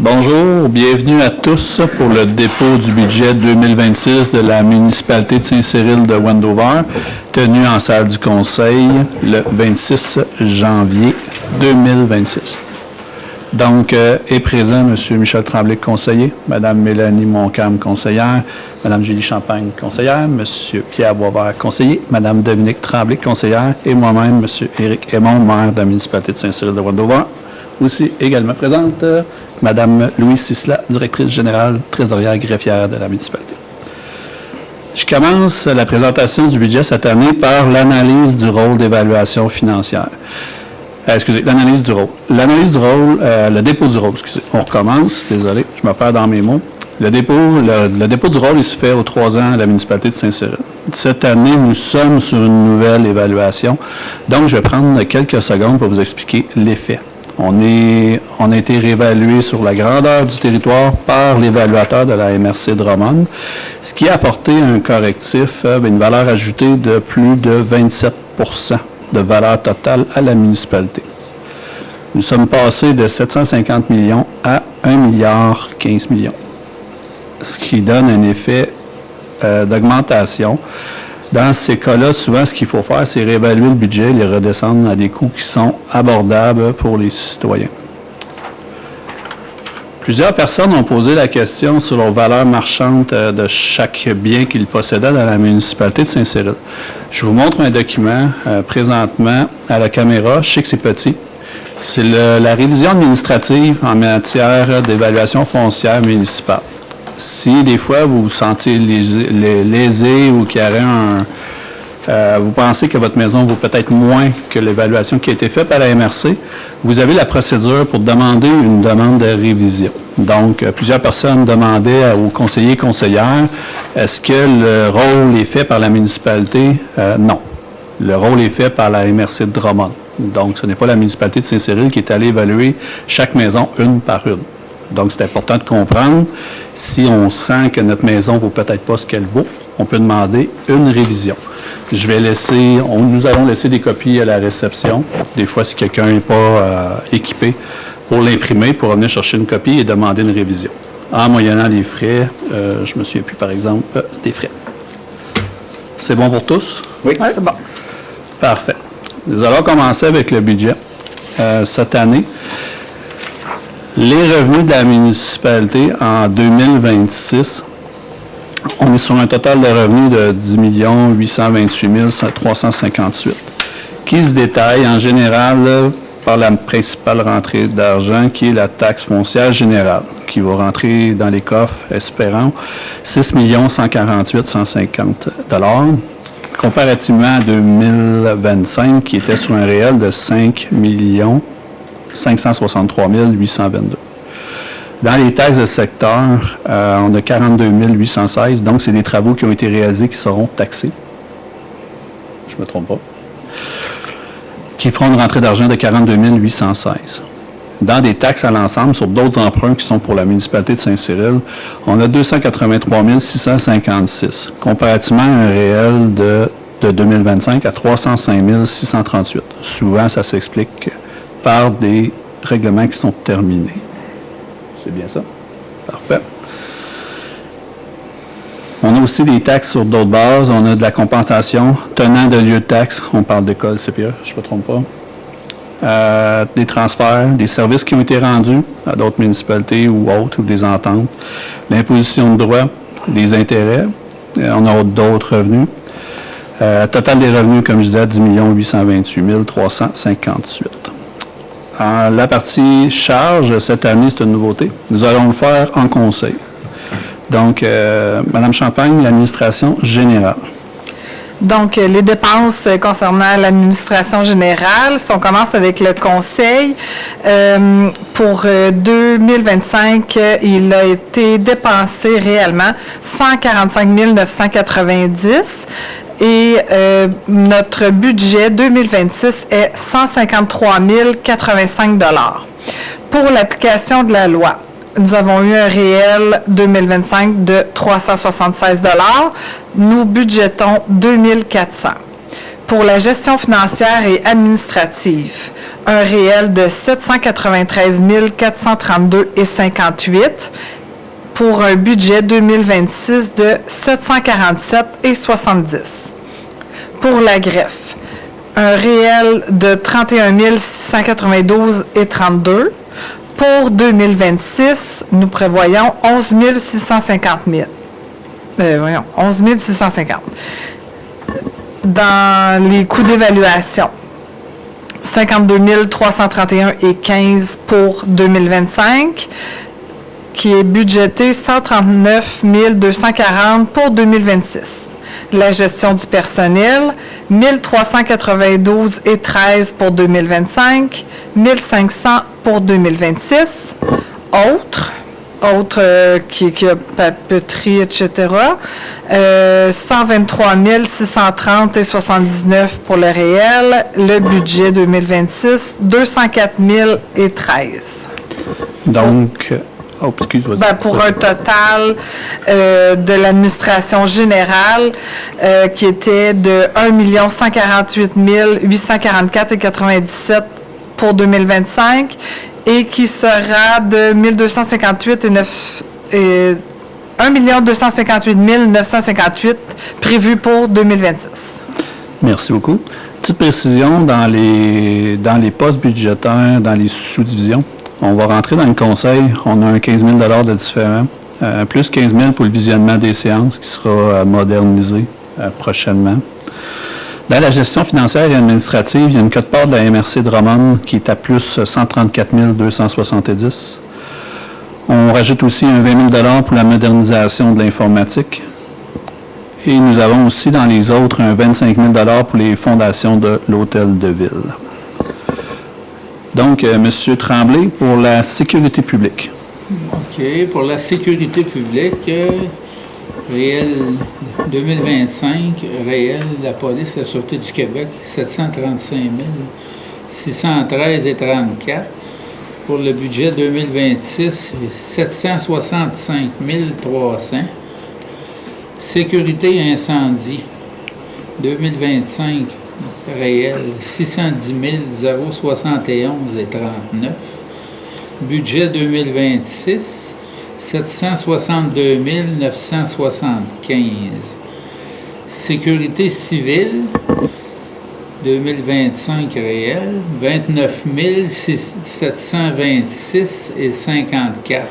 Bonjour, bienvenue à tous pour le dépôt du budget 2026 de la municipalité de Saint-Cyril de Wendover, tenu en salle du Conseil le 26 janvier 2026. Donc, est présent M. Michel Tremblay, conseiller, Mme Mélanie Montcalm, conseillère, Mme Julie Champagne, conseillère, M. Pierre Boisvert, conseiller, Mme Dominique Tremblay, conseillère, et moi-même, M. Éric Aymon, maire de la municipalité de Saint-Cyril de Wendover. Aussi également présente, Mme Louise Sisla, directrice générale, trésorière greffière de la municipalité. Je commence la présentation du budget cette année par l'analyse du rôle d'évaluation financière. L'analyse du rôle. L'analyse du rôle, le dépôt du rôle, on recommence, désolé, je me perds dans mes mots. Le dépôt du rôle, il se fait aux 3 ans à la municipalité de Saint-Cyril. Cette année, nous sommes sur une nouvelle évaluation, donc je vais prendre quelques secondes pour vous expliquer les faits. On a été réévalué sur la grandeur du territoire par l'évaluateur de la MRC Drummond, ce qui a apporté un correctif, une valeur ajoutée de plus de 27 % de valeur totale à la municipalité. Nous sommes passés de 750 millions à 1 milliard 15 millions, ce qui donne un effet d'augmentation. Dans ces cas-là, souvent, ce qu'il faut faire, c'est réévaluer le budget et les redescendre à des coûts qui sont abordables pour les citoyens. Plusieurs personnes ont posé la question sur la valeur marchande de chaque bien qu'ils possédaient dans la municipalité de Saint-Cyril. Je vous montre un document présentement à la caméra. Je sais que c'est petit. C'est la révision administrative en matière d'évaluation foncière municipale. Si des fois vous vous sentez lésé ou qu'il y aurait vous pensez que votre maison vaut peut-être moins que l'évaluation qui a été faite par la MRC, vous avez la procédure pour demander une demande de révision. Donc, plusieurs personnes demandaient aux conseillers et conseillères, est-ce que le rôle est fait par la municipalité? Non. Le rôle est fait par la MRC de Drummond. Donc, ce n'est pas la municipalité de Saint-Cyril qui est allée évaluer chaque maison une par une. Donc, c'est important de comprendre, si on sent que notre maison ne vaut peut-être pas ce qu'elle vaut, on peut demander une révision. Nous allons laisser des copies à la réception. Des fois, si quelqu'un n'est pas équipé pour l'imprimer, pour venir chercher une copie et demander une révision. En moyennant les frais, je me souviens plus, par exemple, des frais. C'est bon pour tous? Oui, c'est bon. Parfait. Nous allons commencer avec le budget. Cette année, les revenus de la municipalité en 2026, on est sur un total de revenus de 10 828 358, qui se détaille en général par la principale rentrée d'argent, qui est la taxe foncière générale, qui va rentrer dans les coffres espérant 6 148 150 $, comparativement à 2025, qui était sur un réel de 5 563 822. Dans les taxes de secteur, on a 42 816, donc c'est des travaux qui ont été réalisés qui seront taxés. Je ne me trompe pas. Qui feront une rentrée d'argent de 42 816. Dans des taxes à l'ensemble, sur d'autres emprunts qui sont pour la municipalité de Saint-Cyril, on a 283 656, comparativement à un réel de 2025 à 305 638. Souvent, ça s'explique par des règlements qui sont terminés. C'est bien ça? Parfait. On a aussi des taxes sur d'autres bases. On a de la compensation tenant de lieu de taxe. On parle d'école CPE, je ne me trompe pas. Des transferts, des services qui ont été rendus à d'autres municipalités ou autres, ou des ententes. L'imposition de droits, des intérêts. On a d'autres revenus. Total des revenus, comme je disais, 10 828 358. La partie charge, cette année, c'est une nouveauté. Nous allons le faire en conseil. Donc, Mme Champagne, l'administration générale. Donc, les dépenses concernant l'administration générale, si on commence avec le conseil, pour 2025, il a été dépensé réellement 145 990 et notre budget 2026 est 153 085 $. Pour l'application de la loi, nous avons eu un réel 2025 de 376 $. Nous budgétons 2400. Pour la gestion financière et administrative, un réel de 793 432,58 pour un budget 2026 de 747,70. Pour la greffe, un réel de 31 692,32. Pour 2026, nous prévoyons 11 650 000. 11 650. Dans les coûts d'évaluation, 52 331,15 pour 2025, qui est budgété 139 240 pour 2026. La gestion du personnel, 1392,13 pour 2025, 1500 pour 2026. Autres qui a papeterie, etc. 123 630,79 pour le réel. Le budget 2026, 204 013. Donc, excuse-moi. Pour un total de l'administration générale qui était de 1 148 844,97 pour 2025 et qui sera de 1 258 958 prévu pour 2026. Merci beaucoup. Petite précision, dans les postes budgétaires, dans les sous-divisions, on va rentrer dans le conseil, on a un 15 000 de différent, plus 15 000 pour le visionnement des séances qui sera modernisé prochainement. Dans la gestion financière et administrative, il y a une quote-part de la MRC de Drummond qui est à plus 134 270. On rajoute aussi un 20 000 pour la modernisation de l'informatique. Et nous avons aussi dans les autres un 25 000 pour les fondations de l'Hôtel de Ville. Donc, M. Tremblay, pour la sécurité publique. OK. Pour la sécurité publique, réel 2025, réel, la police, la Sûreté du Québec, 735 613,34. Pour le budget 2026, 765 300. Sécurité incendie, 2025, réel, 610 071,39. Budget 2026, 762 975. Sécurité civile, 2025 réel, 29 726,54.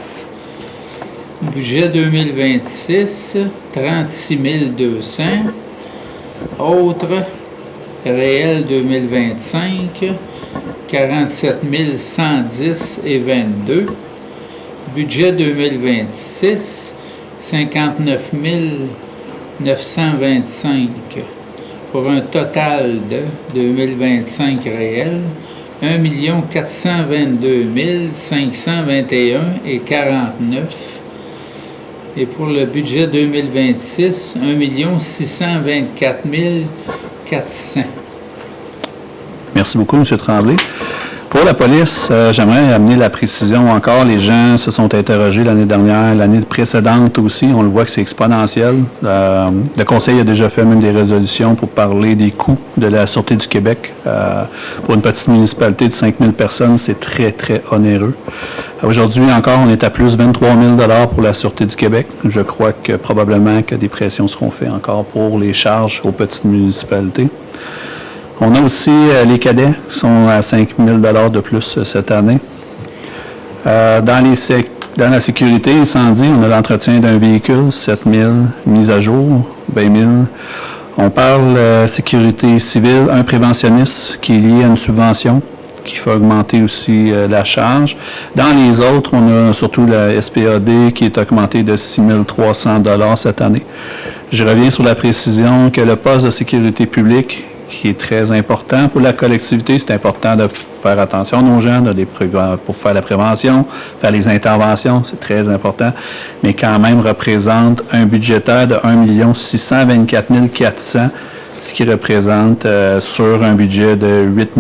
Budget 2026, 36 200. Autres, réel 2025, 47 110,22. Budget 2026, 59 925. Pour un total de 2025 réel, 1 422 521,49. Et pour le budget 2026, 1 624 400. Merci beaucoup, M. Tremblay. Pour la police, j'aimerais amener la précision encore. Les gens se sont interrogés l'année dernière, l'année précédente aussi. On le voit que c'est exponentiel. Le Conseil a déjà fait même des résolutions pour parler des coûts de la Sûreté du Québec. Pour une petite municipalité de 5 000 personnes, c'est très, très onéreux. Aujourd'hui encore, on est à plus 23 000 $ pour la Sûreté du Québec. Je crois que probablement que des pressions seront faites encore pour les charges aux petites municipalités. On a aussi les cadets qui sont à 5 000 $ de plus cette année. Dans la sécurité incendie, on a l'entretien d'un véhicule, 7 000, mise à jour, 20 000. On parle sécurité civile, un préventionniste qui est lié à une subvention qui fait augmenter aussi la charge. Dans les autres, on a surtout la SPAD qui est augmentée de 6 300 $ cette année. Je reviens sur la précision que le poste de sécurité publique qui est très important pour la collectivité. C'est important de faire attention à nos gens, pour faire la prévention, faire les interventions, c'est très important, mais quand même représente un budgétaire de 1 624 400, ce qui représente sur un budget de 8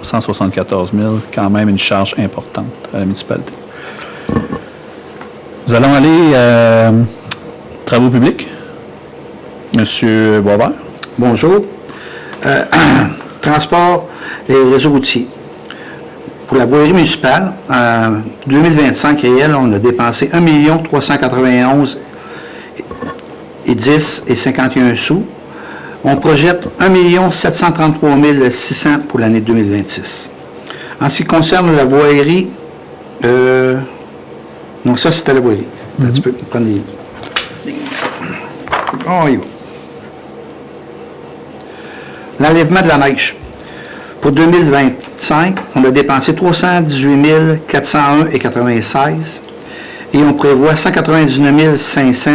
174 000, quand même une charge importante à la municipalité. Nous allons aller travaux publics. Monsieur Boisvert. Bonjour. Transport et réseau routier. Pour la voirie municipale, en 2025 réel, on a dépensé 1 391 et 10 et 51 sous. On projette 1 733 600 pour l'année 2026. En ce qui concerne la voirie, donc ça c'était la voirie. Tu peux prendre les... On y va. L'enlèvement de la neige. Pour 2025, on a dépensé 318 401,96 et on prévoit 199 500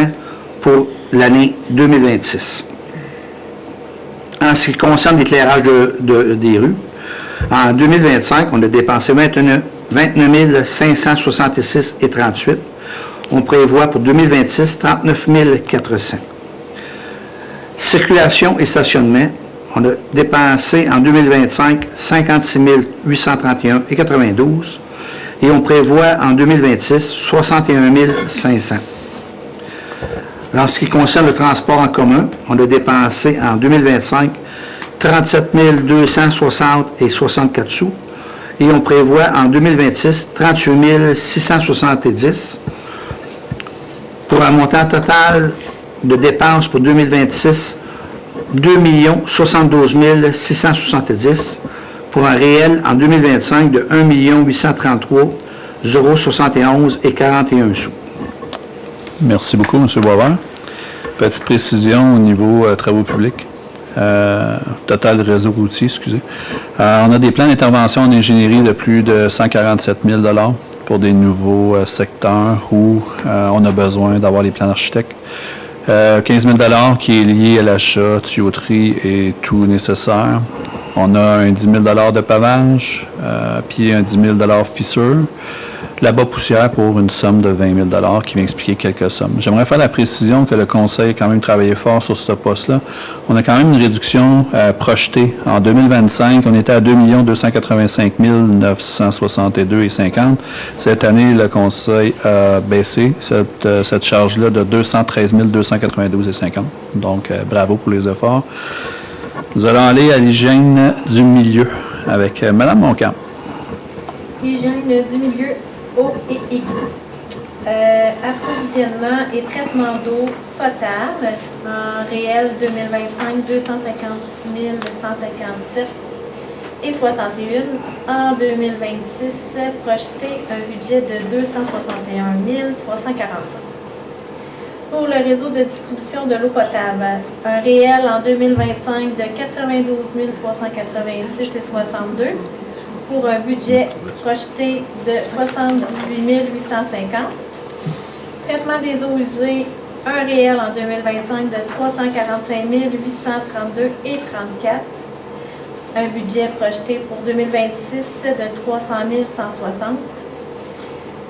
pour l'année 2026. En ce qui concerne l'éclairage des rues, en 2025, on a dépensé 29 566,38. On prévoit pour 2026 39 400. Circulation et stationnement, on a dépensé en 2025 56 831,92 et on prévoit en 2026 61 500. En ce qui concerne le transport en commun, on a dépensé en 2025 37 260,64 sous et on prévoit en 2026 38 670 pour un montant total de dépenses pour 2026 2 072 670 pour un réel en 2025 de 1 833 071,41 sous. Merci beaucoup, M. Boisvert. Petite précision au niveau travaux publics. Total réseau routier, excusez. On a des plans d'intervention en ingénierie de plus de 147 000 $ pour des nouveaux secteurs où on a besoin d'avoir les plans d'architectes. 15 000 $ qui est lié à l'achat, tuyauterie et tout nécessaire. On a un 10 000 $ de pavage, puis un 10 000 $ fissure. Là-bas, poussière pour une somme de 20 000 $ qui va expliquer quelques sommes. J'aimerais faire la précision que le Conseil a quand même travaillé fort sur ce poste-là. On a quand même une réduction projetée. En 2025, on était à 2 285 962,50. Cette année, le Conseil a baissé cette charge-là de 213 292,50. Donc, bravo pour les efforts. Nous allons aller à l'hygiène du milieu avec Mme Moncamp. Hygiène du milieu, eau et égout. Approvisionnement et traitement d'eau potable en réel 2025, 256 157 et 61. En 2026, projeté un budget de 261 345. Pour le réseau de distribution de l'eau potable, un réel en 2025 de 92 386 et 62 pour un budget projeté de 78 850. Traitement des eaux usées, un réel en 2025 de 345 832 et 34. Un budget projeté pour 2026 de 300 160.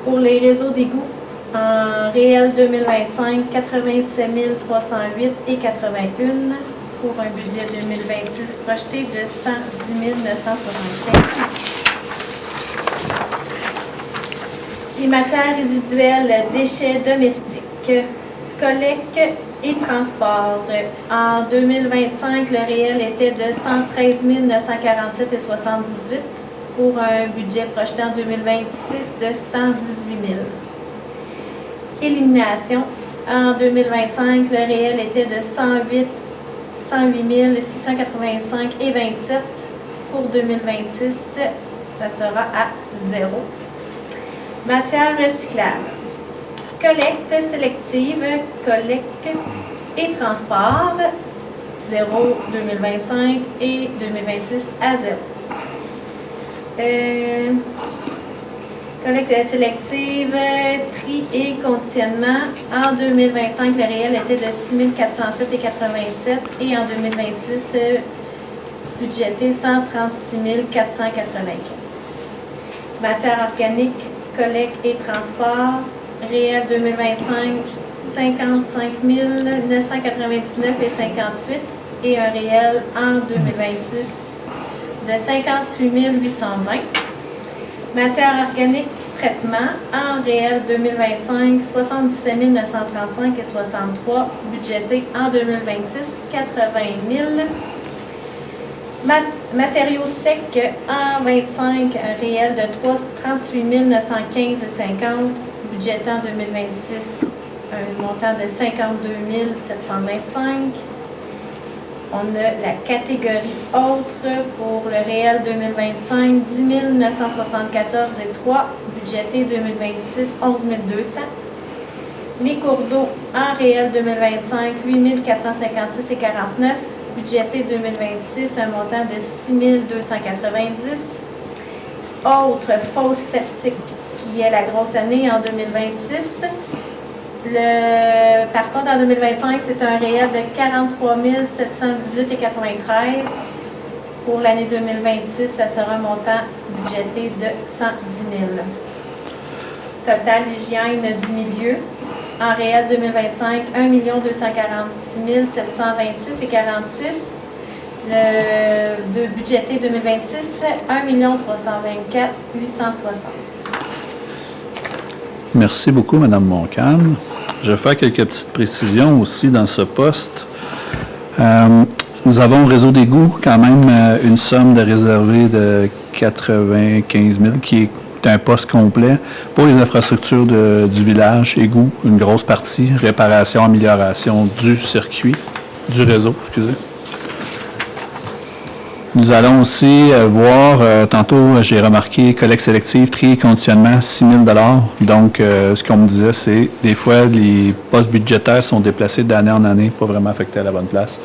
Pour les réseaux d'égouts, en réel 2025, 87 308 et 81 pour un budget 2026 projeté de 110 965. Les matières résiduelles, déchets domestiques, collecte et transport. En 2025, le réel était de 113 947 et 78 pour un budget projeté en 2026 de 118 000. Élimination. En 2025, le réel était de 108 685 et 27. Pour 2026, ça sera à 0. Matières recyclables. Collecte sélective, collecte et transport, 0 2025 et 2026 à 0. Collecte sélective, tri et conditionnement. En 2025, le réel était de 6 407 et 87 et en 2026, budgété 136 495. Matière organique, collecte et transport, réel 2025, 55 999 et 58 et un réel en 2026 de 58 820. Matière organique, traitement, en réel 2025, 77 935 et 63, budgété en 2026, 80 000. Matériaux secs en 25, un réel de 38 915,50, budgété en 2026, un montant de 52 725. On a la catégorie autres pour le réel 2025, 10 974,3, budgété 2026, 11 200. Les cours d'eau en réel 2025, 8 456,49, budgété 2026, un montant de 6 290. Autres fosses septiques, qui est la grosse année en 2026. Par contre, en 2025, c'est un réel de 43 718,93. Pour l'année 2026, ça sera un montant budgété de 110 000. Total hygiène du milieu. En réel 2025, 1 246 726,46. Le budgété 2026, 1 324,860. Merci beaucoup, Mme Montcalm. Je vais faire quelques petites précisions aussi dans ce poste. Nous avons au réseau d'égouts quand même une somme de réservée de 95 000 qui est un poste complet pour les infrastructures du village, égouts, une grosse partie, réparation, amélioration du circuit, du réseau, excusez. Nous allons aussi voir, tantôt j'ai remarqué, collecte sélective, tri et conditionnement, 6 000 $. Donc, ce qu'on me disait, c'est des fois, les postes budgétaires sont déplacés d'année en année, pas vraiment affectés à la bonne place.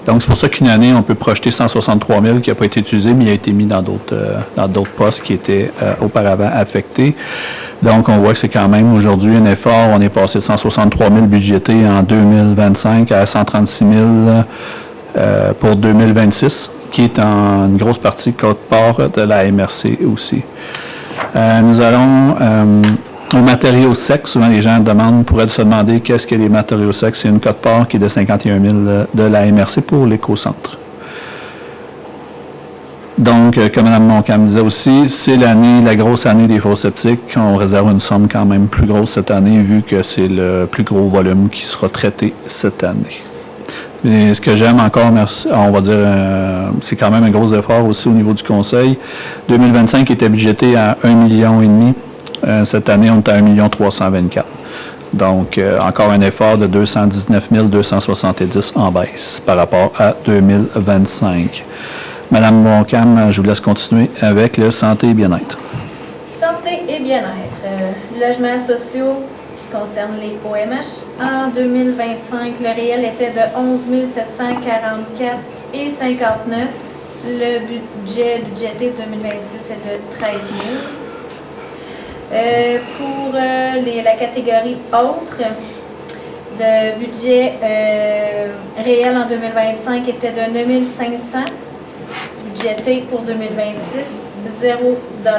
Donc, c'est pour ça qu'une année, on peut projeter 163 000 qui n'a pas été utilisé, mais il a été mis dans d'autres postes qui étaient auparavant affectés. Donc, on voit que c'est quand même aujourd'hui un effort. On est passé de 163 000 budgétés en 2025 à 136 000 pour 2026. Qui est en une grosse partie quote-part de la MRC aussi. Nous allons aux matériaux secs. Souvent, les gens pourraient se demander qu'est-ce que les matériaux secs. C'est une quote-part qui est de 51 000 de la MRC pour l'éco-centre. Donc, comme Mme Montcalm disait aussi, c'est la grosse année des fosses septiques. On réserve une somme quand même plus grosse cette année, vu que c'est le plus gros volume qui sera traité cette année. Mais ce que j'aime encore, on va dire, c'est quand même un gros effort aussi au niveau du conseil. 2025 était budgété à 1,5 million. Cette année, on est à 1 324 000. Donc, encore un effort de 219 270 en baisse par rapport à 2025. Madame Montcalm, je vous laisse continuer avec le santé et bien-être. Santé et bien-être. Logements sociaux concerne les OMH. En 2025, le réel était de 11 744,59. Le budgété 2026 est de 13 000. Pour la catégorie autres, le budget réel en 2025 était de 9 500. Budgété pour 2026, 0 $.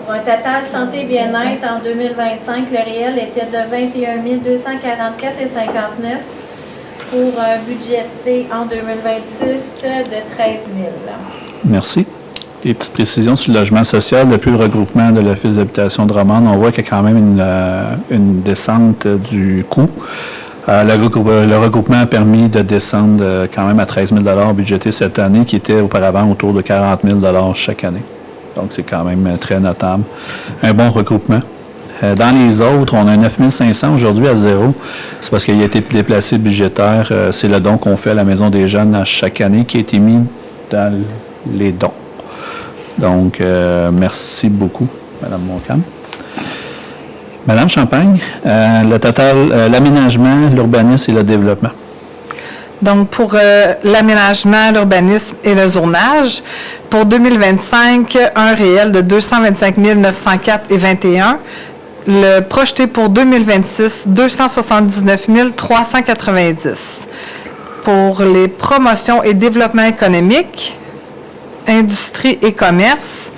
Pour un total santé et bien-être en 2025, le réel était de 21 244,59 pour un budgété en 2026 de 13 000. Merci. Des petites précisions sur le logement social. Depuis le regroupement de l'Office d'habitation de Romande, on voit qu'il y a quand même une descente du coût. Le regroupement a permis de descendre quand même à 13 000 $ budgétés cette année, qui était auparavant autour de 40 000 $ chaque année. Donc, c'est quand même très notable. Un bon regroupement. Dans les autres, on a 9 500 aujourd'hui à zéro. C'est parce qu'il a été déplacé budgétaire. C'est le don qu'on fait à la Maison des Jeunes à chaque année qui a été mis dans les dons. Donc, merci beaucoup, Mme Montcalm. Madame Champagne, le total, l'aménagement, l'urbanisme et le développement. Donc, pour l'aménagement, l'urbanisme et le zonage, pour 2025, un réel de 225 904,21. Le projeté pour 2026, 279 390. Pour les promotions et développement économique, industrie et commerce,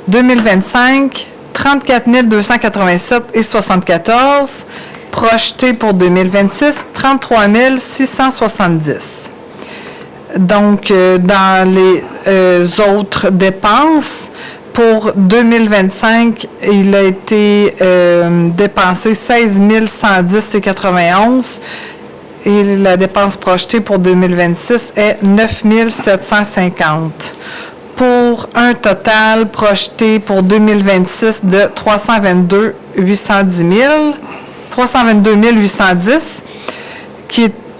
2025, 34 287,74. Projeté pour 2026, 33 670. Donc, dans les autres dépenses, pour 2025, il a été dépensé 16 110,91 et la dépense projetée pour 2026 est 9 750 pour un total projeté pour 2026 de 322 810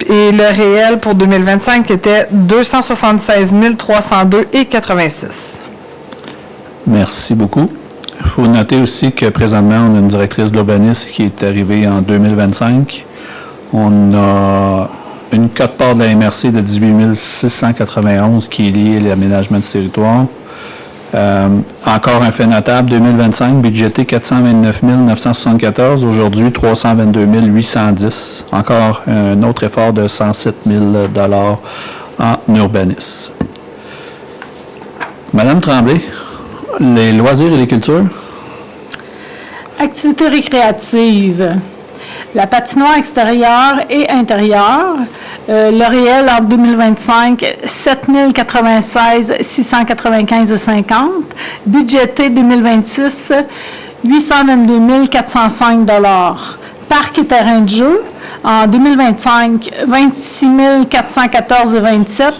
et le réel pour 2025 était 276 302,86. Merci beaucoup. Il faut noter aussi que présentement, on a une directrice de l'urbanisme qui est arrivée en 2025. On a une quote-part de la MRC de 18 691 qui est liée à l'aménagement du territoire. Encore un fait notable, 2025, budgété 429 974, aujourd'hui 322 810. Encore un autre effort de 107 000 $ en urbanisme. Madame Tremblay, les loisirs et les cultures? Activités récréatives. La patinoire extérieure et intérieure. Le réel en 2025, 7 096 695,50. Budgété 2026, 822 405 $. Parc et terrain de jeu. En 2025, 26 414,27.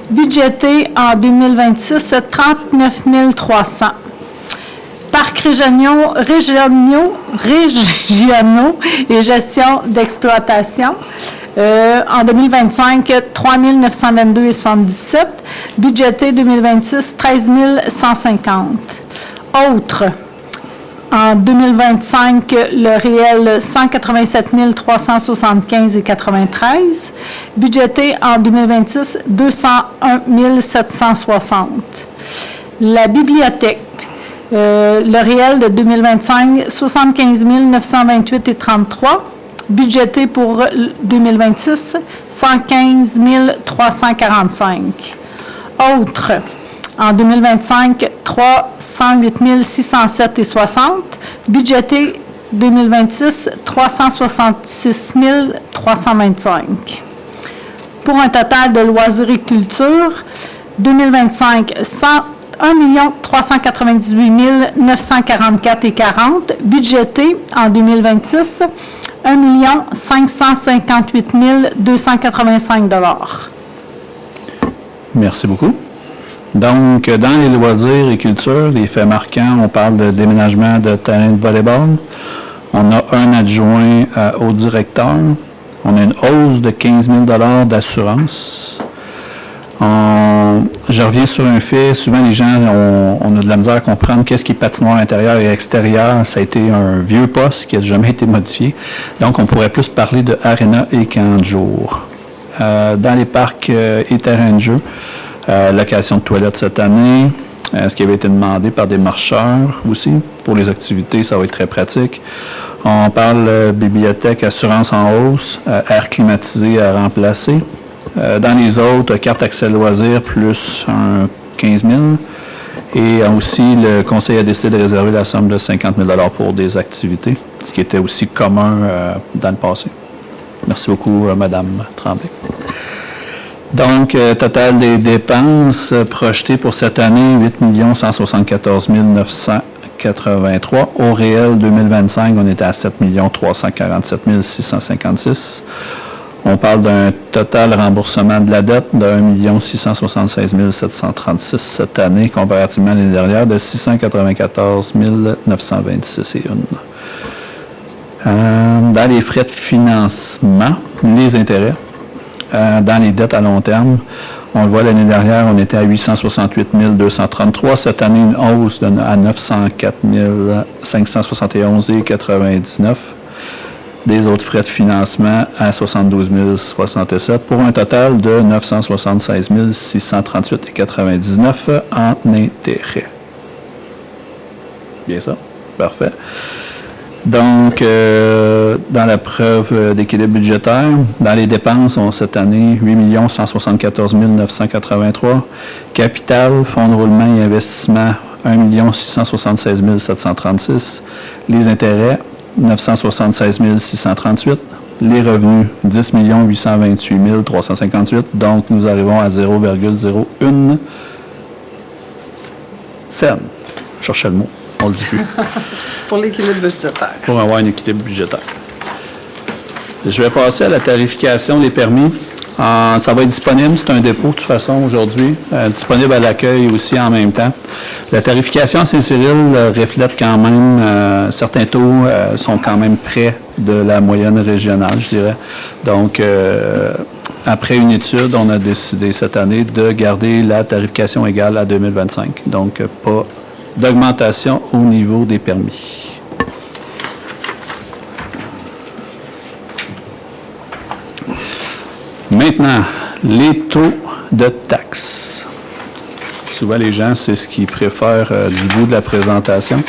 Budgété en 2026, 39 300. Parcs régionaux et gestion d'exploitation. En 2025, 3 922,77. Budgété 2026, 13 150. Autres. En 2025, le réel 187 375,93. Budgété en 2026, 201 760. La bibliothèque. Le réel de 2025, 75 928,33. Budgété pour 2026, 115 345. Autres. En 2025, 308 607,60. Budgété 2026, 366 325. Pour un total de loisirs et culture, 2025, 1 398 944,40. Budgété en 2026, 1 558 285 $. Merci beaucoup. Donc, dans les loisirs et culture, les faits marquants, on parle de déménagement de terrain de volleyball. On a un adjoint au directeur. On a une hausse de 15 000 $ d'assurance. Je reviens sur un fait. Souvent, les gens, on a de la misère à comprendre qu'est-ce qui est patinoire intérieur et extérieur. Ça a été un vieux poste qui n'a jamais été modifié. Donc, on pourrait plus parler de aréna et camp de jour. Dans les parcs et terrains de jeu, location de toilettes cette année, ce qui avait été demandé par des marcheurs aussi. Pour les activités, ça va être très pratique. On parle bibliothèque, assurance en hausse, air climatisé à remplacer. Dans les autres, carte accès loisirs plus un 15 000. Et aussi, le conseil a décidé de réserver la somme de 50 000 $ pour des activités, ce qui était aussi commun dans le passé. Merci beaucoup, Madame Tremblay. Donc, total des dépenses projetées pour cette année, 8 174 983. Au réel 2025, on était à 7 347 656. On parle d'un total remboursement de la dette de 1 676 736 cette année, comparativement à l'année dernière, de 694 926,1. Dans les frais de financement, les intérêts, dans les dettes à long terme, on le voit l'année dernière, on était à 868 233. Cette année, une hausse à 904 571,99. Des autres frais de financement à 72 067 pour un total de 976 638,99 en intérêt. Bien ça? Parfait. Donc, dans la preuve d'équilibre budgétaire, dans les dépenses, on cette année 8 174 983. Capital, fonds de roulement et investissement, 1 676 736. Les intérêts, 976 638. Les revenus, 10 828 358. Donc, nous arrivons à 0,01 cent. Je cherchais le mot. On le dit plus. Pour l'équilibre budgétaire. Pour avoir un équilibre budgétaire. Je vais passer à la tarification des permis. Ça va être disponible, c'est un dépôt de toute façon aujourd'hui, disponible à l'accueil aussi en même temps. La tarification à Saint-Cyril reflète quand même, certains taux sont quand même près de la moyenne régionale, je dirais. Donc, après une étude, on a décidé cette année de garder la tarification égale à 2025. Donc, pas d'augmentation au niveau des permis. Maintenant, les taux de taxes. Souvent, les gens, c'est ce qu'ils préfèrent du bout de la présentation.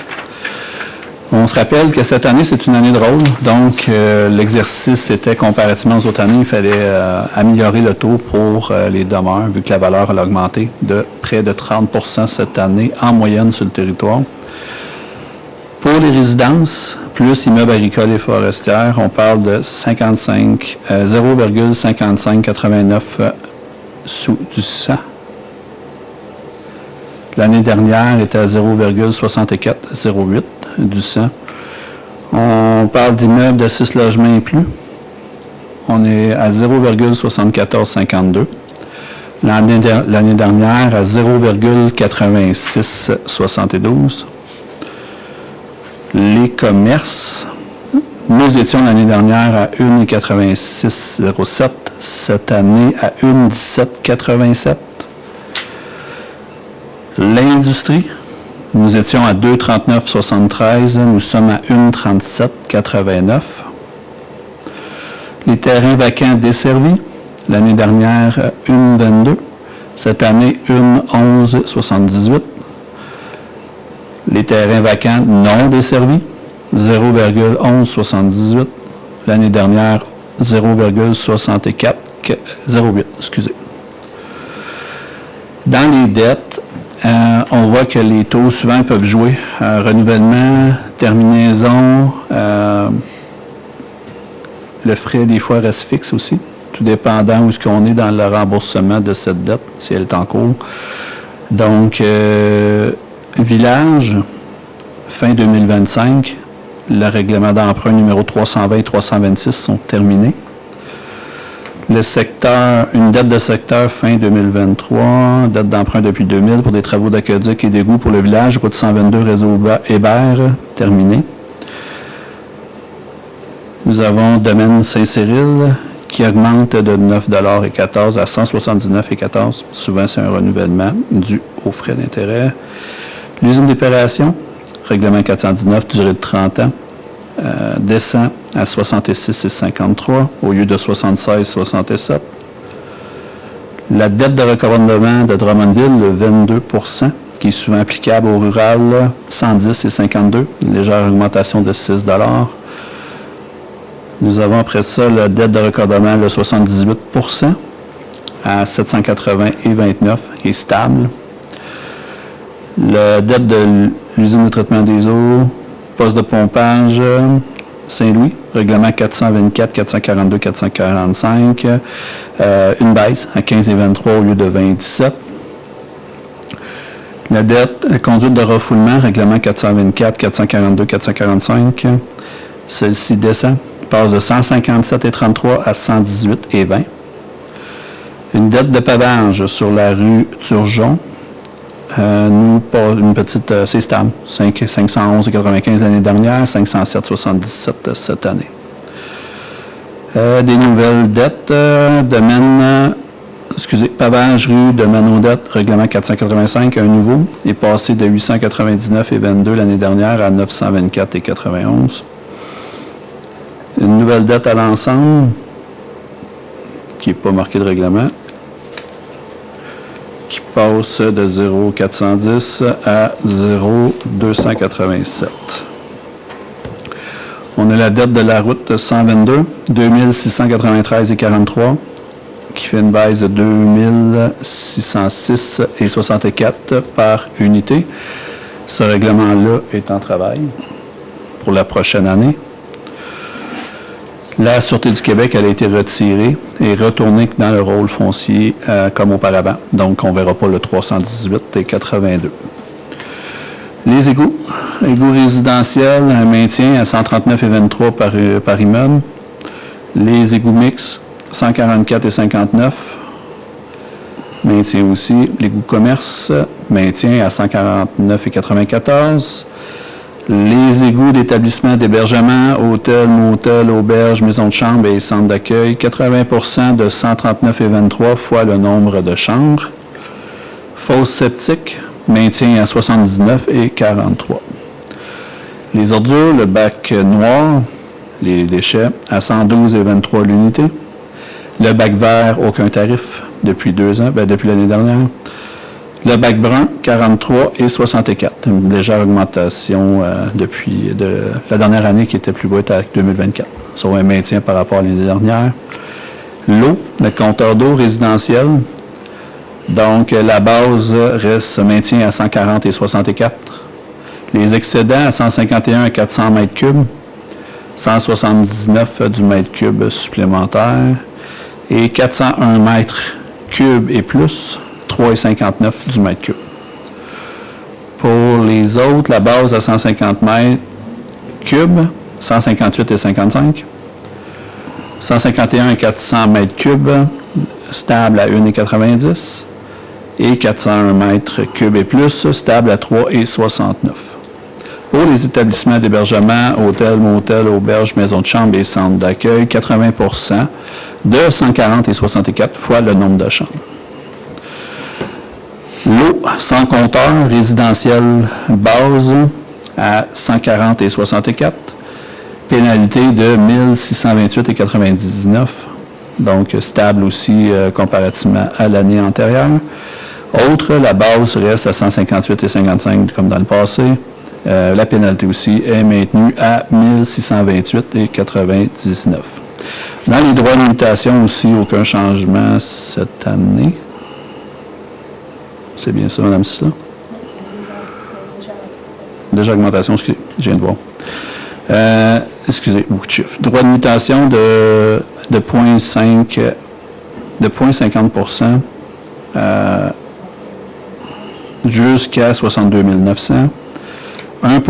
On se rappelle que cette année, c'est une année drôle. Donc, l'exercice était comparativement aux autres années, il fallait améliorer le taux pour les demeures, vu que la valeur a augmenté de près de 30 % cette année en moyenne sur le territoire. Pour les résidences, plus immeubles agricoles et forestières, on parle de 0,5589 sous du 100. L'année dernière était à 0,6408 du 100. On parle d'immeubles de 6 logements et plus. On est à 0,7452. L'année dernière, à 0,8672. Les commerces, nous étions l'année dernière à 1,8607. Cette année, à 1,1787. L'industrie, nous étions à 2,3973. Nous sommes à 1,3789. Les terrains vacants desservis, l'année dernière, 1,22. Cette année, 1,1178. Les terrains vacants non desservis, 0,1178. L'année dernière, 0,6408. Excusez. Dans les dettes, on voit que les taux souvent peuvent jouer. Renouvellement, terminaison, le frais des fois reste fixe aussi, tout dépendant où est-ce qu'on est dans le remboursement de cette dette, si elle est en cours. Donc, village, fin 2025, le règlement d'emprunt numéro 320 et 326 sont terminés. Le secteur, une dette de secteur fin 2023, dette d'emprunt depuis 2000 pour des travaux d'aqueduc et d'égout pour le village, route 122, réseau Hébert, terminé. Nous avons domaine Saint-Cyril qui augmente de 9,14 $ à 179,14 $. Souvent, c'est un renouvellement dû aux frais d'intérêt. L'usine d'opération, règlement 419, durée de 30 ans, descend à 66,53 au lieu de 76,67. La dette de recouvrement de Drummondville, le 22 %, qui est souvent applicable au rural, 110,52, une légère augmentation de 6 $. Nous avons après ça la dette de recouvrement, le 78 % à 780,29, qui est stable. La dette de l'usine de traitement des eaux, poste de pompage Saint-Louis, règlement 424, 442, 445, une baisse à 15,23 au lieu de 20,17. La dette, conduite de refoulement, règlement 424, 442, 445, celle-ci descend, passe de 157,33 à 118,20. Une dette de pavage sur la rue Turgeon, une petite, c'est stable, 511,95 l'année dernière, 507,77 cette année. Des nouvelles dettes, pavage rue de Manodette, règlement 485, un nouveau, est passé de 899,22 l'année dernière à 924,91. Une nouvelle dette à l'ensemble, qui n'est pas marquée de règlement, qui passe de 0,410 à 0,287. On a la dette de la route 122, 2693,43, qui fait une baisse de 2606,64 par unité. Ce règlement-là est en travail pour la prochaine année. La Sûreté du Québec, elle a été retirée et retournée dans le rôle foncier comme auparavant. Donc, on ne verra pas le 318 et 82. Les égouts résidentiels, un maintien à 139,23 par immeuble. Les égouts mixtes, 144 et 59. Maintien aussi. L'égout commerce, maintien à 149 et 94. Les égouts d'établissement d'hébergement, hôtel, motel, auberge, maison de chambre et centre d'accueil, 80 de 139 et 23 fois le nombre de chambres. Fosse septique, maintien à 79 et 43. Les ordures, le bac noir, les déchets, à 112 et 23 l'unité. Le bac vert, aucun tarif depuis 2 ans, depuis l'année dernière. Le bac brun, 43 et 64. Une légère augmentation depuis la dernière année qui était plus basse avec 2024. Sur un maintien par rapport à l'année dernière. L'eau, le compteur d'eau résidentiel. Donc, la base reste maintien à 140 et 64. Les excédents à 151 et 400 mètres cubes. 179 du mètre cube supplémentaire. Et 401 mètres cubes et plus. 3,59 du mètre cube. Pour les autres, la base à 150 mètres cubes, 158 et 55. 151 et 400 mètres cubes, stable à 1,90. Et 401 mètres cubes et plus, stable à 3,69. Pour les établissements d'hébergement, hôtels, motels, auberges, maisons de chambre et centres d'accueil, 80 de 140 et 64 fois le nombre de chambres. L'eau sans compteur résidentiel base à 140 et 64. Pénalité de 1628 et 99. Donc stable aussi comparativement à l'année antérieure. Autre, la base reste à 158 et 55 comme dans le passé. La pénalité aussi est maintenue à 1628 et 99. Dans les droits de limitation aussi, aucun changement cette année. C'est bien ça, Mme Silla? Déjà augmentation, excusez, je viens de voir. Excusez, beaucoup de chiffres. Droit de mutation de 0,50 jusqu'à 62 900. 1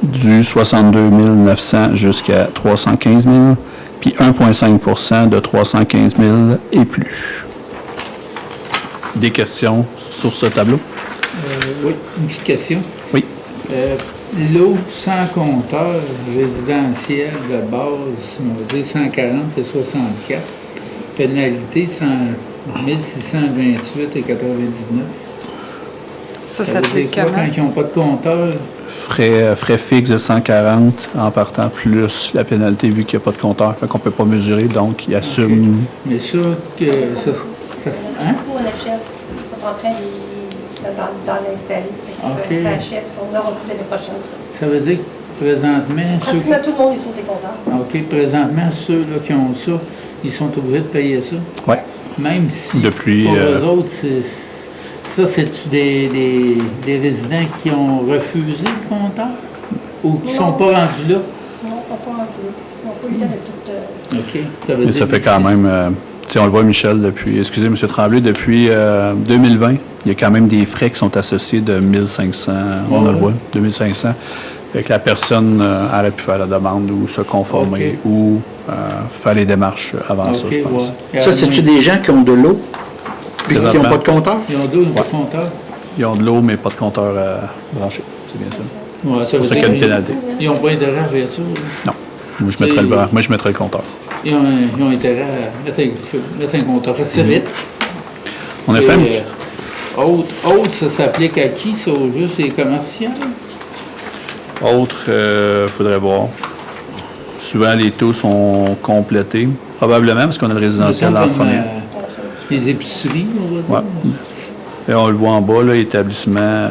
du 62 900 jusqu'à 315 000, puis 1,5 de 315 000 et plus. Des questions sur ce tableau? Oui, une petite question. Oui. L'eau sans compteur résidentiel de base, on va dire 140 et 64. Pénalité 1628 et 99. Ça veut s'applique dire quoi, comment? quand ils n'ont pas de compteur? Frais fixes de 140 en partant, plus la pénalité vu qu'il n'y a pas de compteur. Fait qu'on ne peut pas mesurer, donc il assume. Okay. Mais ça, hein? Pour un achève, ils sont en train d'en installer. Okay. Ça achève, on aura plus l'année prochaine. Ça veut dire que présentement, Pratiquement tout le monde est sur des compteurs. OK, présentement, ceux-là qui ont ça, ils sont obligés de payer ça. Oui. Même si Depuis, pour eux autres, c'est-tu des résidents qui ont refusé le compteur ou qui ne sont pas rendus là? Non, ils ne sont pas rendus là. Ils n'ont pas eu le temps de tout... OK. Ça veut Mais dire ça fait que quand même, on le voit, Michel, depuis, excusez, M. Tremblay, depuis 2020, il y a quand même des frais qui sont associés de 1500, on le voit, 2500. Fait que la personne aurait pu faire la demande ou se conformer ou faire les démarches avant ça, je pense. Ouais. Ça, c'est-tu des gens qui ont de l'eau et qui n'ont pas de compteur? Ils ont d'eau, pas de compteur? Ils ont de l'eau, mais pas de compteur branché. C'est bien ça. Ouais, ça Pour veut ça dire qu'il y a une pénalité. Ils n'ont pas intérêt à faire ça. Non. Moi, je mettrais le compteur. Ils ont intérêt à mettre un compteur assez vite. On a fait. Autre, ça s'applique à qui, ça, au juste les commerciaux? Autre, faudrait voir. Souvent, les taux sont complétés. Probablement, parce qu'on a le résidentiel en premier. Les épiceries, on va dire. Ouais. Et on le voit en bas, là, établissement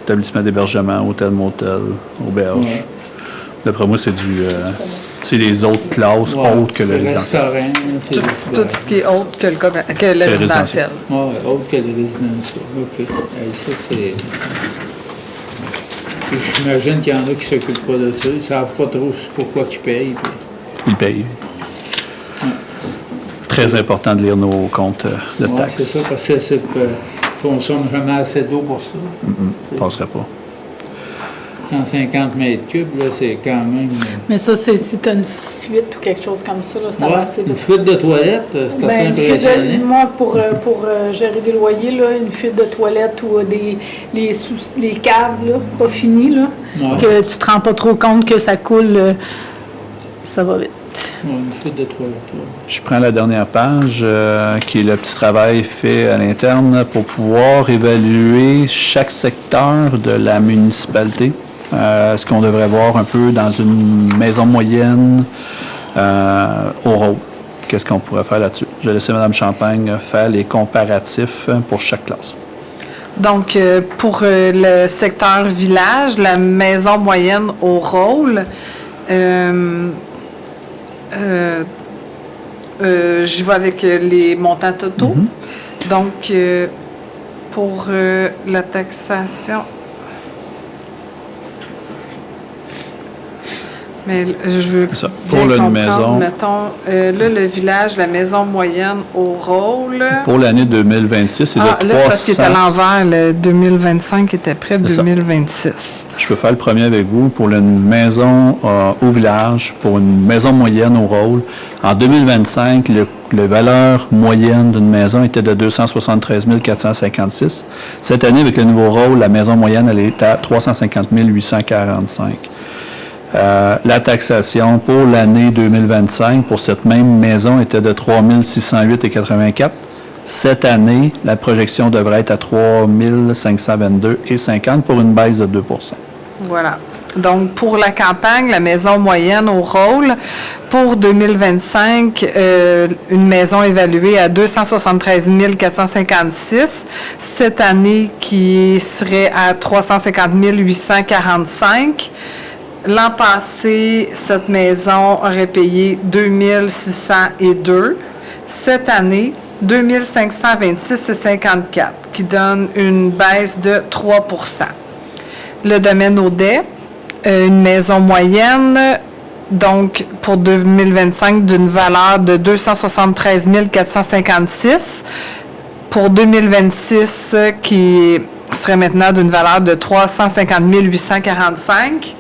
d'hébergement, hôtel, motel, auberge. Ouais. D'après moi, c'est c'est les autres classes autres que le résidentiel. Restaurant, Tout ce qui est autre que le résidentiel. Oui, autre que le résidentiel. OK. Hey, ça, c'est... J'imagine qu'il y en a qui ne s'occupent pas de ça. Ils ne savent pas trop pourquoi ils payent. Puis... Ils payent. Très important de lire nos comptes de taxes. C'est ça, parce que ne consomme jamais assez d'eau pour ça. Ne passerait pas. 150 mètres cubes, là, c'est quand même... Mais ça, c'est si tu as une fuite ou quelque chose comme ça, là, ça va Ouais, assez une vite. fuite de toilette, c'est assez Ben, une fuite impressionnant. moi, pour gérer des loyers, là, une fuite de toilette ou les câbles, là, pas finis, là, Ouais. que tu te rends pas trop compte que ça coule, ça va vite. Ouais, une fuite de toilette, ouais. Je prends la dernière page, qui est le petit travail fait à l'interne pour pouvoir évaluer chaque secteur de la municipalité. Ce qu'on devrait voir un peu dans une maison moyenne au rôle. Qu'est-ce qu'on pourrait faire là-dessus? Je vais laisser Mme Champagne faire les comparatifs pour chaque classe. Donc, pour le secteur village, la maison moyenne au rôle, j'y vais avec les montants totaux. Donc, pour la taxation... Mais je veux C'est ça. bien Pour une comprendre, maison. mettons, là, le village, la maison moyenne au rôle... Pour l'année 2026, c'est de là, c'est parce qu'il est à 300. l'envers. Le 2025 était près de C'est ça. 2026. Je peux faire le premier avec vous. Pour une maison au village, pour une maison moyenne au rôle, en 2025, la valeur moyenne d'une maison était de 273 456. Cette année, avec le nouveau rôle, la maison moyenne, elle est à 350 845. La taxation pour l'année 2025 pour cette même maison était de 3 608,84. Cette année, la projection devrait être à 3 522,50 pour une baisse de 2 %. Voilà. Donc, pour la campagne, la maison moyenne au rôle, pour 2025, une maison évaluée à 273 456. Cette année, qui serait à 350 845. L'an passé, cette maison aurait payé 2 602. Cette année, 2 526,54, qui donne une baisse de 3 %. Le domaine Audet, une maison moyenne, donc pour 2025, d'une valeur de 273 456. Pour 2026, qui serait maintenant d'une valeur de 350 845.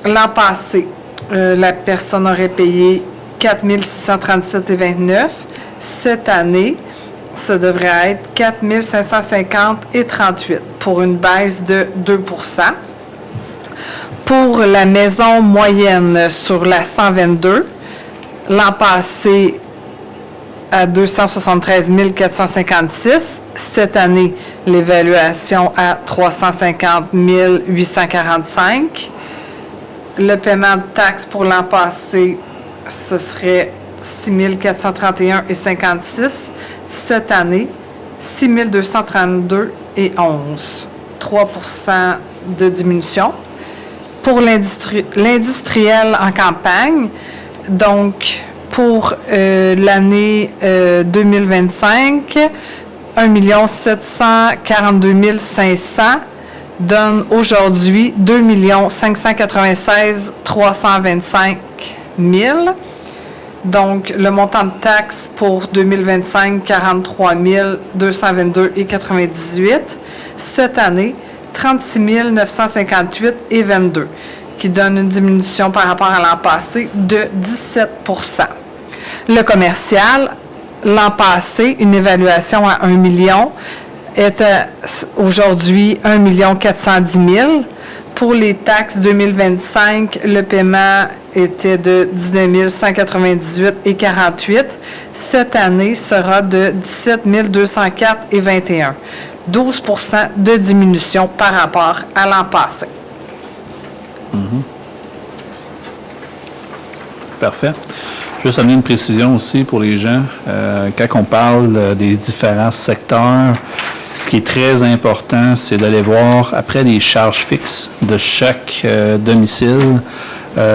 L'an passé, la personne aurait payé 4 637,29. Cette année, ça devrait être 4 550,38 pour une baisse de 2 %. Pour la maison moyenne sur la 122, l'an passé à 273 456. Cette année, l'évaluation à 350 845. Le paiement de taxes pour l'an passé, ce serait 6 431,56. Cette année, 6 232,11. 3 % de diminution. Pour l'industriel en campagne, donc pour l'année 2025, 1 742 500 donne aujourd'hui 2 596 325 000. Donc, le montant de taxes pour 2025, 43 222,98. Cette année, 36 958,22, qui donne une diminution par rapport à l'an passé de 17 %. Le commercial, l'an passé, une évaluation à 1 million, est aujourd'hui 1 410 000. Pour les taxes 2025, le paiement était de 19 198,48. Cette année sera de 17 204,21. 12 % de diminution par rapport à l'an passé. Parfait. Juste amener une précision aussi pour les gens. Quand on parle des différents secteurs, ce qui est très important, c'est d'aller voir après les charges fixes de chaque domicile,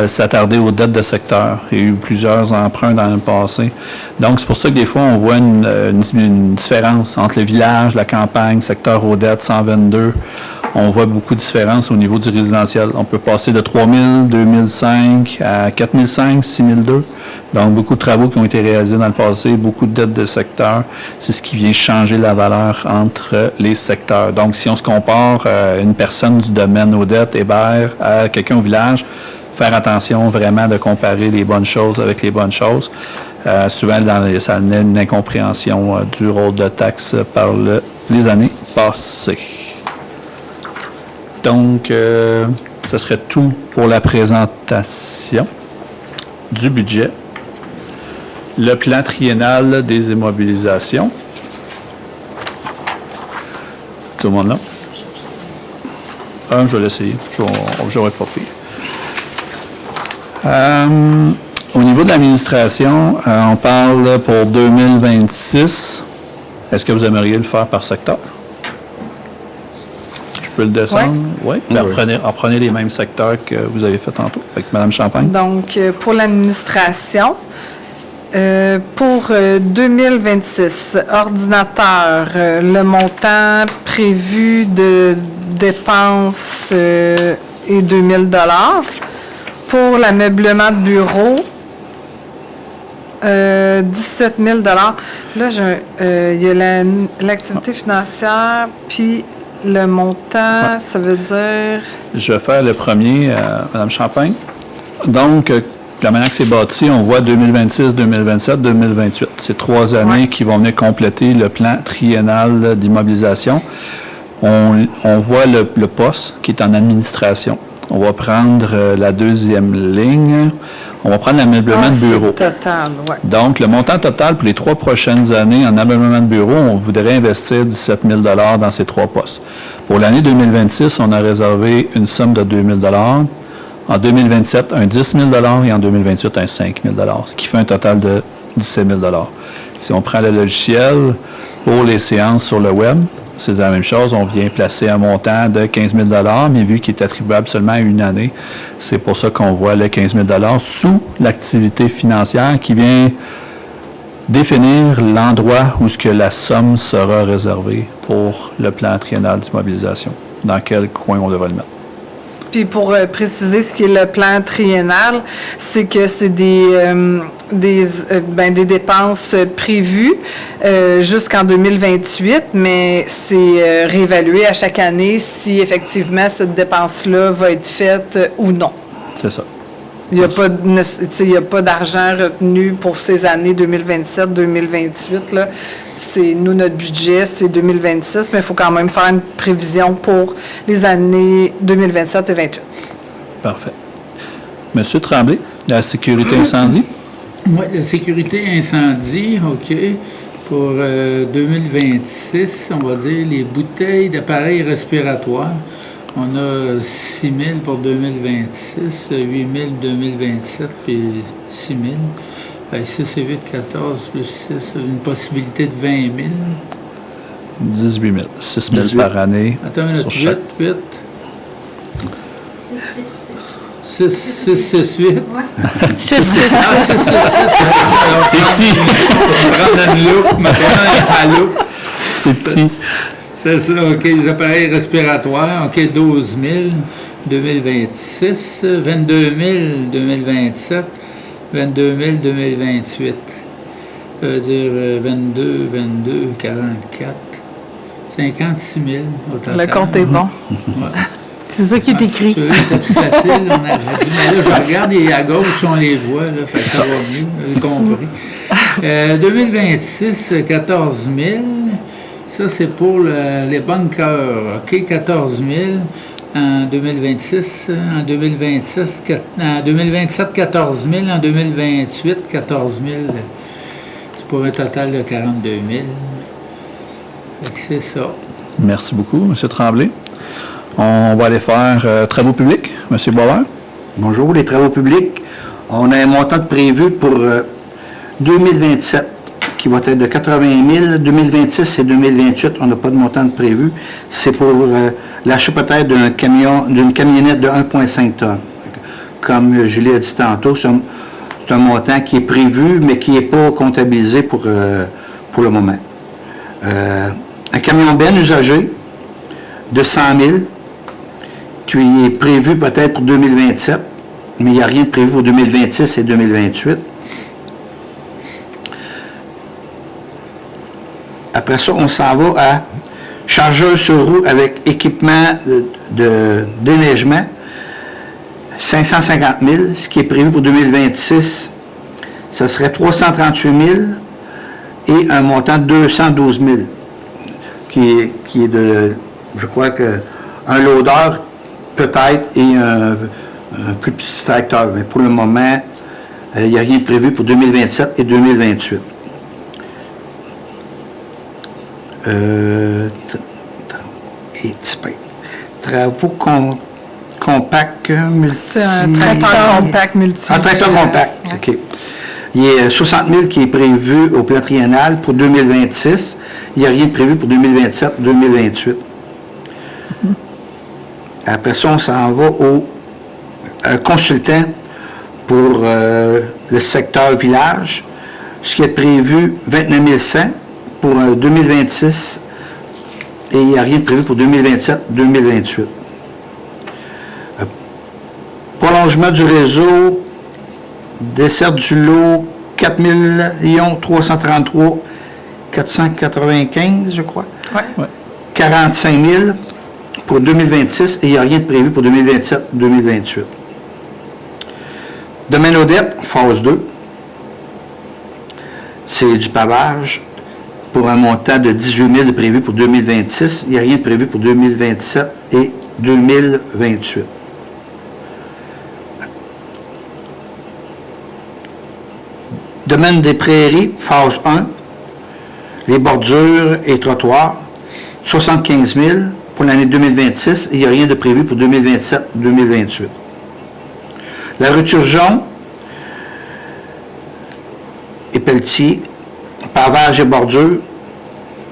s'attarder aux dettes de secteur. Il y a eu plusieurs emprunts dans le passé. Donc, c'est pour ça que des fois, on voit une différence entre le village, la campagne, secteur aux dettes 122. on voit beaucoup de différences au niveau du résidentiel. On peut passer de 3 000, 2 500 à 4 500, 6 200. Donc, beaucoup de travaux qui ont été réalisés dans le passé, beaucoup de dettes de secteur. C'est ce qui vient changer la valeur entre les secteurs. Donc, si on se compare une personne du domaine aux dettes, Hébert, à quelqu'un au village, faire attention vraiment de comparer les bonnes choses avec les bonnes choses. Souvent, ça amenait une incompréhension du rôle de taxe par les années passées. Donc, ce serait tout pour la présentation du budget. Le plan triennal des immobilisations. Tout le monde là? Je vais l'essayer. J'aurais pas pire. Au niveau de l'administration, on parle pour 2026. Est-ce que vous aimeriez le faire par secteur? Je peux le descendre? Oui. Prenez les mêmes secteurs que vous avez fait tantôt avec Mme Champagne. Donc, pour l'administration, pour 2026, ordinateur, le montant prévu de dépenses est 2 000 $. Pour l'ameublement de bureau, 17 000 $. Là, il y a l'activité financière, puis le montant, ça veut dire... Je vais faire le premier, Mme Champagne. Donc, la manière que c'est bâti, on voit 2026, 2027, 2028. C'est 3 années qui vont venir compléter le plan triennal d'immobilisation. On voit le poste qui est en administration. On va prendre la deuxième ligne. On va prendre l'ameublement de bureau. C'est total, oui. Donc, le montant total pour les 3 prochaines années en ameublement de bureau, on voudrait investir 17 000 $ dans ces 3 postes. Pour l'année 2026, on a réservé une somme de 2 000 $. En 2027, un 10 000 $ et en 2028, un 5 000 $, ce qui fait un total de 17 000 $. Si on prend le logiciel pour les séances sur le web, c'est la même chose. On vient placer un montant de 15 000 $, mais vu qu'il est attribuable seulement à une année, c'est pour ça qu'on voit le 15 000 $ sous l'activité financière qui vient définir l'endroit où ce que la somme sera réservée pour le plan triennal d'immobilisation. Dans quel coin on devrait le mettre. Puis pour préciser ce qui est le plan triennal, c'est que c'est des dépenses prévues jusqu'en 2028, mais c'est réévalué à chaque année si effectivement cette dépense-là va être faite ou non. C'est ça. Il n'y a pas d'argent retenu pour ces années 2027-2028. Là. Nous, notre budget, c'est 2026, mais il faut quand même faire une prévision pour les années 2027 et 2028. Parfait. Monsieur Tremblay, la sécurité incendie? Oui, la sécurité incendie, OK. Pour 2026, on va dire les bouteilles d'appareils respiratoires. On a 6 000 pour 2026, 8 000 2027, puis 6 000. 6 et 8, 14, plus 6, une possibilité de 20 000. 18 000. 6 000 par année. Attends une minute, 8. 6, 6, 8. 6, 6, 6. C'est petit. On va prendre une loupe, maintenant à loupe. C'est petit. C'est ça, OK. Les appareils respiratoires, OK, 12 000 2026, 22 000 2027, 22 000 2028. Ça veut dire 22, 44, 56 000 au total. Le compte est bon. Ouais. C'est ça qui est écrit. C'était plus facile, on a dit, mais là, je regarde et à gauche, on les voit, là, fait que ça va mieux, j'ai compris. 2026, 14 000. Ça, c'est pour les bunkers. OK, 14 000 en 2026. En 2027, 14 000. En 2028, 14 000. C'est pour un total de 42 000. Fait que c'est ça. Merci beaucoup, M. Tremblay. On va aller faire travaux publics. M. Bollard. Bonjour, les travaux publics. On a un montant de prévu pour 2027 qui va être de 80 000. 2026 et 2028, on n'a pas de montant de prévu. C'est pour l'achat peut-être d'une camionnette de 1,5 tonnes. Comme Julie a dit tantôt, c'est un montant qui est prévu, mais qui n'est pas comptabilisé pour le moment. Un camion Ben usagé de 100 000 qui est prévu peut-être pour 2027, mais il n'y a rien de prévu pour 2026 et 2028. Après ça, on s'en va à chargeur sur roue avec équipement de déneigement, 550 000. Ce qui est prévu pour 2026, ce serait 338 000 et un montant de 212 000, qui est de, je crois que, un loader peut-être et un plus petit tracteur. Mais pour le moment, il n'y a rien de prévu pour 2027 et 2028. Travaux compacts multi... C'est un tracteur compact multi. Un tracteur compact, Ouais. OK. Il y a 60 000 qui est prévu au plan triennal pour 2026. Il n'y a rien de prévu pour 2027-2028. Après ça, on s'en va au consultant pour le secteur village. Ce qui est prévu, 29 100 pour 2026 et il n'y a rien de prévu pour 2027-2028. Prolongement du réseau, dessert du lot, 4 333 495, je crois. Ouais. 45 000 pour 2026 et il n'y a rien de prévu pour 2027-2028. Domaine Odette, phase 2. C'est du pavage pour un montant de 18 000 prévu pour 2026. Il n'y a rien de prévu pour 2027 et 2028. Domaine des prairies, phase 1. Les bordures et trottoirs, 75 000 pour l'année 2026. Et il n'y a rien de prévu pour 2027-2028. La rue Turgeon et Pelletier, pavage et bordure,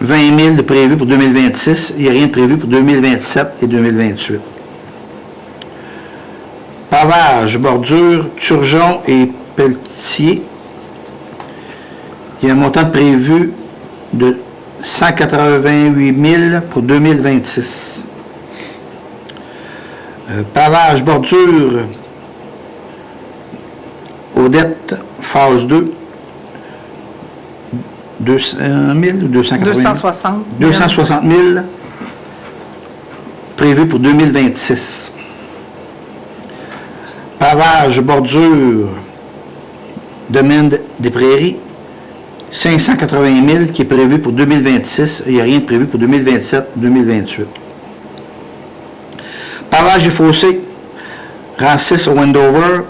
20 000 de prévu pour 2026. Il n'y a rien de prévu pour 2027 et 2028. Pavage, bordure, Turgeon et Pelletier, il y a un montant prévu de 188 000 pour 2026. Pavage, bordure, Odette, phase 2, 200 000 ou 280 000? 260. 260 000 prévu pour 2026. Pavage, bordure, domaine des prairies, 580 000 qui est prévu pour 2026. Il n'y a rien de prévu pour 2027-2028. Pavage et fossé, rang 6 au Wendover,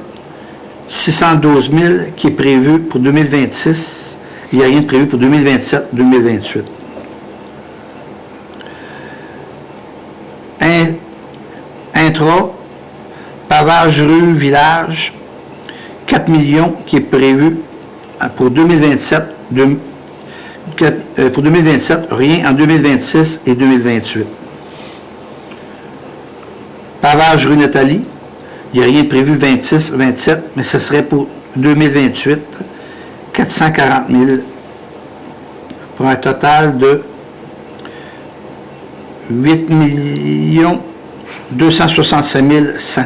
612 000 qui est prévu pour 2026. Il n'y a rien de prévu pour 2027-2028. Intra, pavage rue, village, 4 millions qui est prévu pour 2027, rien en 2026 et 2028. Pavage rue Nathalie, il n'y a rien de prévu 26, 27, mais ce serait pour 2028, 440 000 pour un total de 8 267 100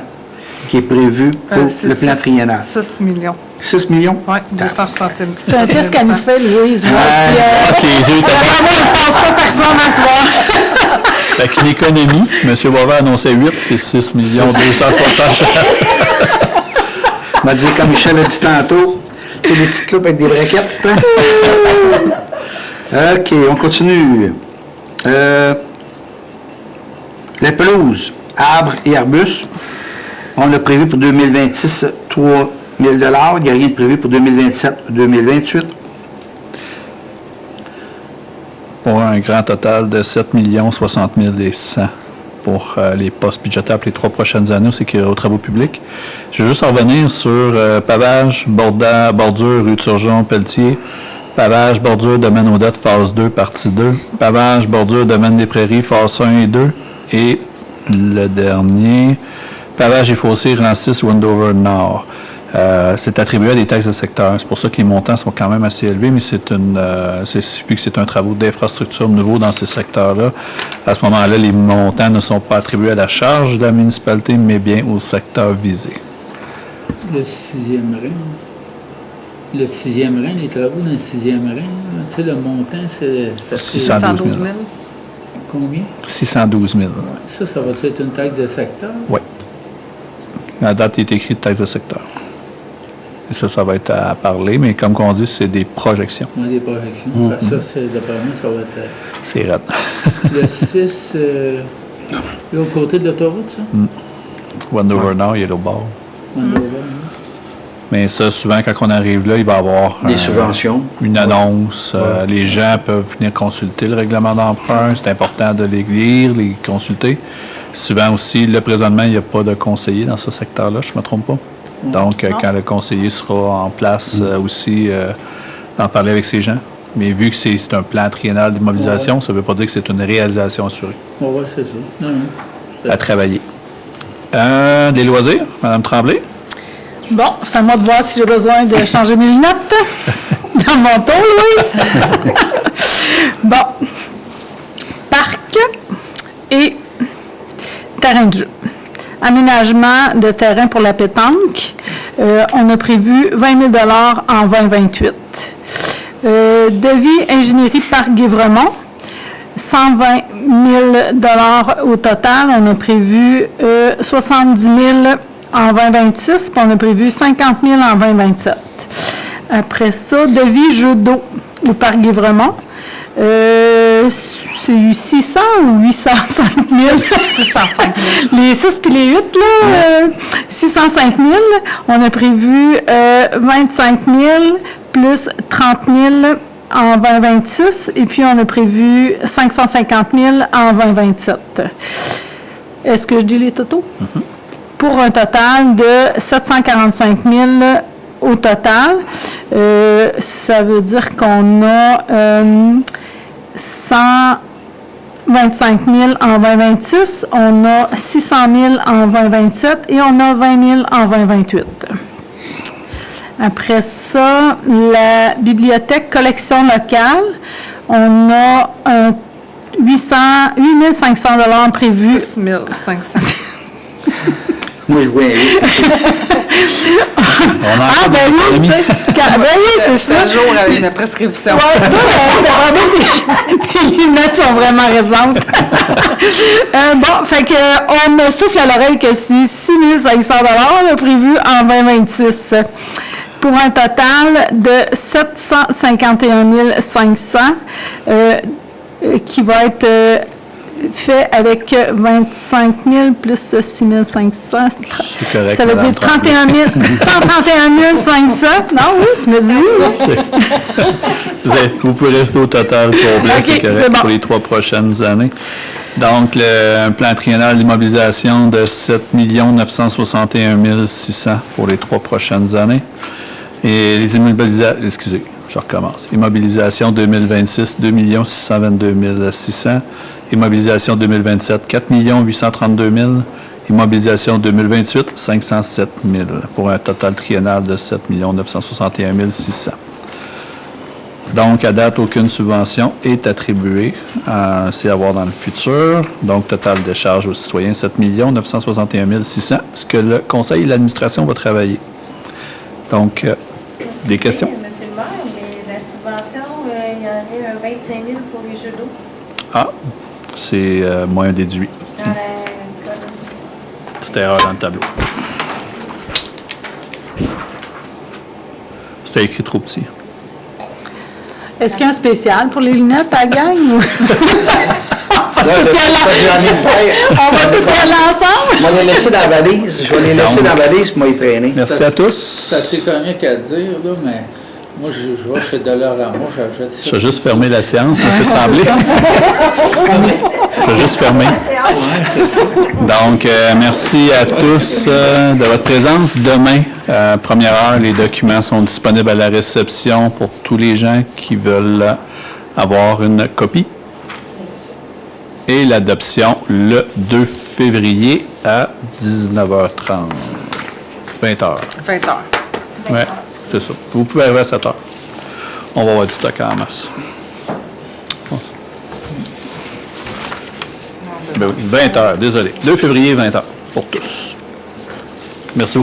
qui est prévu pour le plan triennal. 6 millions. 6 millions? Oui, 260 000. C'est un test qu'elle nous fait, Louise. Voir si les yeux il passe pas personne à soir. Fait qu'une économie, M. Boisvert annonçait 8, c'est 6 267 m'a dit, comme Michel a dit tantôt, c'est des petites loupes avec des braquettes. OK, on continue. Les pelouses, arbres et arbustes, on a prévu pour 2026 3 000 $. Il n'y a rien de prévu pour 2027-2028. pour un grand total de 7 60 100 pour les postes budgétaires pour les 3 prochaines années, c'est qu'il y a aux travaux publics. Je veux juste revenir sur pavage, bordure, rue Turgeon, Pelletier, pavage, bordure, domaine Odette, phase 2, partie 2, pavage, bordure, domaine des prairies, phase 1 et 2, et le dernier, pavage et fossé, rang 6, Wendover Nord. C'est attribué à des taxes de secteur. C'est pour ça que les montants sont quand même assez élevés, mais vu que c'est un travaux d'infrastructure nouveau dans ces secteurs-là, à ce moment-là, les montants ne sont pas attribués à la charge de la municipalité, mais bien au secteur visé. Le 6e rang. Le 6e rang, les travaux dans le 6e rang, là, tu sais, le montant, c'est assez... 612 000. Combien? 612 000. Ça va être une taxe de secteur? Oui. La date est écrite taxe de secteur. Et ça va être à parler, mais comme on dit, c'est des projections. Oui, des projections. Parce que ça, d'après moi, ça va être... C'est raide. Le 6, l'autre côté de l'autoroute, ça? Wendover Nord, il est au bord. Wendover, Mais ça, souvent, quand on arrive là, il va y avoir Des subventions. une annonce. Les gens peuvent venir consulter le règlement d'emprunt. C'est important de les lire, les consulter. Souvent aussi, là, présentement, il n'y a pas de conseiller dans ce secteur-là, je ne me trompe pas. Donc, quand le conseiller sera en place aussi, d'en parler avec ces gens. Mais vu que c'est un plan triennal d'immobilisation, ça ne veut pas dire que c'est une réalisation assurée. Oui, c'est ça. Non. À travailler. Des loisirs, Mme Tremblay? Bon, c'est à moi de voir si j'ai besoin de changer mes lunettes dans mon tour, Louise. Bon. Parc et terrain de jeu. Aménagement de terrain pour la pétanque. On a prévu 20 000 en 2028. Devis ingénierie Parc Guévremont. 120 000 au total. On a prévu 70 000 en 2026, puis on a prévu 50 000 en 2027. Après ça, devis jeu d'eau au Parc Guévremont. C'est 600 ou 805 000? 605 000. Les 6 puis les 8, là, 605 000. On a prévu 25 000 plus 30 000 en 2026, et puis on a prévu 550 000 en 2027. Est-ce que je dis les totaux? Pour un total de 745 000 au total. Ça veut dire qu'on a 125 000 en 2026, on a 600 000 en 2027 et on a 20 000 en 2028. Après ça, la bibliothèque collection locale, on a 8 500 $ prévus. 6 500. Moi, je vois Ah, ben oui, tu sais, c'est ça. Ce jour avec une prescription. Ouais, toi, tes lunettes sont vraiment récentes. Bon, fait que on me souffle à l'oreille que c'est 6 500 $ prévu en 2026. Pour un total de 751 500 qui va être fait avec 25 000 plus 6 500. C'est correct, Ça veut Madame dire 131 500. Non, oui, tu me dis oui. Vous pouvez rester au total complet, Ok, c'est correct, c'est bon. pour les 3 prochaines années. Donc, un plan triennal d'immobilisation de 7 961 600 pour les 3 prochaines années. Et les immobilisations, excusez, je recommence. Immobilisation 2026, 2 622 600. Immobilisation 2027, 4 832 000. Immobilisation 2028, 507 000, pour un total triennal de 7 961 600. Donc, à date, aucune subvention est attribuée. C'est à voir dans le futur. Donc, total de charges aux citoyens, 7 961 600, ce que le conseil et l'administration vont travailler. Donc, des questions? Monsieur le maire, mais la subvention, il y aurait un 25 000 pour les jeux d'eau Ah, c'est moins déduit. dans la colonne. Petite erreur dans le tableau. C'était écrit trop petit. Est-ce qu'il y a un spécial pour les lunettes à la gang? Ou... On va tout y aller ensemble? Je vais les laisser dans la valise. Je vais les laisser dans la valise pour m'y traîner. Merci à tous. C'est assez comique à dire, là, mais moi, je vois chez Dollarama, j'achète ça. Je vais juste fermer la séance, M. Tremblay. Je vais juste fermer. Donc, merci à tous de votre présence. Demain, première heure, les documents sont disponibles à la réception pour tous les gens qui veulent avoir une copie. Et l'adoption le 2 février à 19h30. 20h. 20 heures. Oui, c'est ça. Vous pouvez arriver à 7 heures. On va avoir du stock en masse. Ben oui, 20 heures, désolé. 2 février, 20 heures, pour tous. Merci beaucoup.